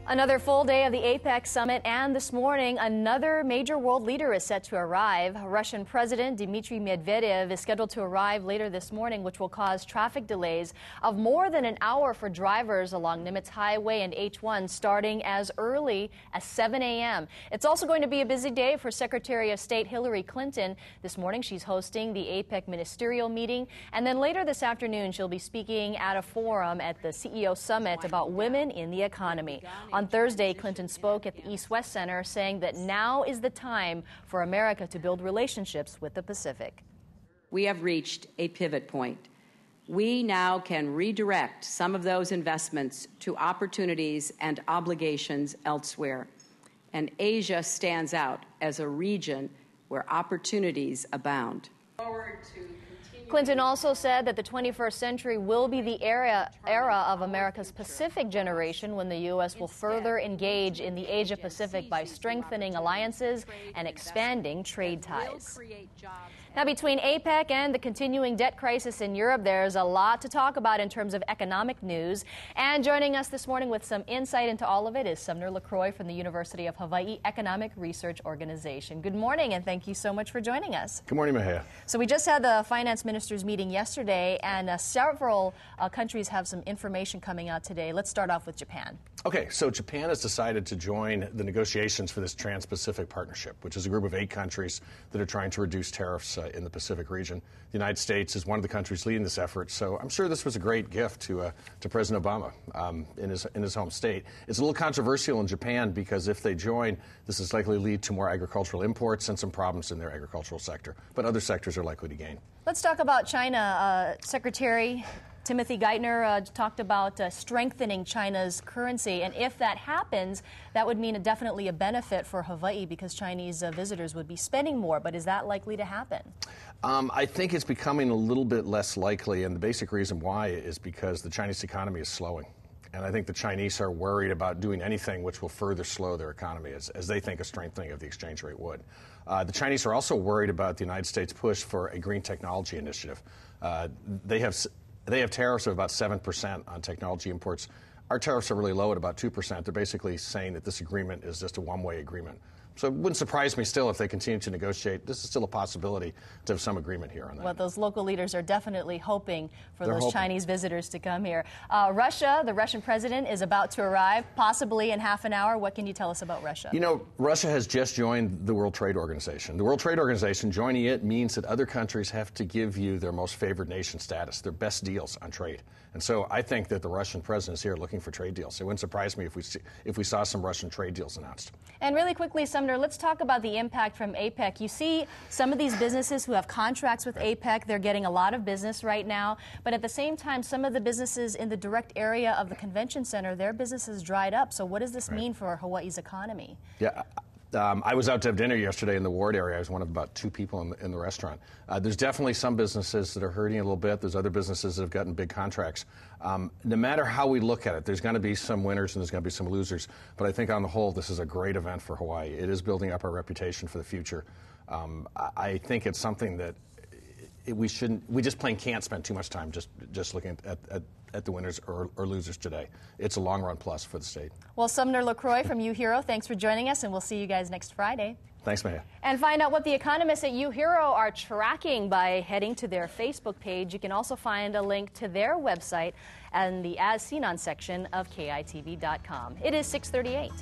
Another full day of the APEC summit, and this morning another major world leader is set to arrive. Russian President Dmitry Medvedev is scheduled to arrive later this morning, which will cause traffic delays of more than an hour for drivers along Nimitz Highway and H1 starting as early as 7 a.m. It's also going to be a busy day for Secretary of State Hillary Clinton. This morning she's hosting the APEC ministerial meeting, and then later this afternoon she'll be speaking at a forum at the CEO Summit about women in the economy. On Thursday, Clinton spoke at the East-West Center, saying that now is the time for America to build relationships with the Pacific. We have reached a pivot point. We now can redirect some of those investments to opportunities and obligations elsewhere. And Asia stands out as a region where opportunities abound. Clinton also said that the 21st century will be the era of America's Pacific generation, when the U.S. will further engage in the Asia-Pacific by strengthening alliances and expanding trade ties. Now, between APEC and the continuing debt crisis in Europe, there's a lot to talk about in terms of economic news. And joining us this morning with some insight into all of it is Sumner LaCroix from the University of Hawaii Economic Research Organization. Good morning, and thank you so much for joining us. Good morning, Mahia. So we just had the finance ministers meeting yesterday, and several countries have some information coming out today. Let's start off with Japan. Okay, so Japan has decided to join the negotiations for this Trans-Pacific Partnership, which is a group of 8 countries that are trying to reduce tariffs in the Pacific region. The United States is one of the countries leading this effort, so I'm sure this was a great gift to President Obama in his home state. It's a little controversial in Japan because if they join, this is likely to lead to more agricultural imports and some problems in their agricultural sector, but other sectors are likely to gain. Let's talk about China. Secretary Timothy Geithner talked about strengthening China's currency, and if that happens, that would mean definitely a benefit for Hawaii because Chinese visitors would be spending more. But is that likely to happen? I think it's becoming a little bit less likely, and the basic reason why is because the Chinese economy is slowing. And I think the Chinese are worried about doing anything which will further slow their economy, as they think a strengthening of the exchange rate would. The Chinese are also worried about the United States' push for a green technology initiative. They have tariffs of about 7% on technology imports. Our tariffs are really low at about 2%. They're basically saying that this agreement is just a one-way agreement. So it wouldn't surprise me still if they continue to negotiate. This is still a possibility to have some agreement here on that. Well, those local leaders are definitely hoping for those Chinese visitors to come here. Russia, the Russian president, is about to arrive, possibly in half an hour. What can you tell us about Russia? You know, Russia has just joined the World Trade Organization. The World Trade Organization, joining it means that other countries have to give you their most favored nation status, their best deals on trade. And so I think that the Russian president is here looking for trade deals. It wouldn't surprise me if we saw some Russian trade deals announced. And really quickly, Sumner, let's talk about the impact from APEC. You see some of these businesses who have contracts with APEC, they're getting a lot of business right now. But at the same time, some of the businesses in the direct area of the convention center, their businesses dried up. So what does this mean for Hawaii's economy? Yeah. I was out to have dinner yesterday in the Ward area. I was one of about 2 people in the restaurant. There's definitely some businesses that are hurting a little bit. There's other businesses that have gotten big contracts. No matter how we look at it, there's going to be some winners and there's going to be some losers. But I think on the whole, this is a great event for Hawaii. It is building up our reputation for the future. I think it's something that we just plain can't spend too much time just looking at the winners or losers today. It's a long-run plus for the state. Well, Sumner LaCroix from UHERO, thanks for joining us, and we'll see you guys next Friday. Thanks, Maya. And find out what the economists at UHERO are tracking by heading to their Facebook page. You can also find a link to their website and the As Seen On section of KITV.com. It is 6:38.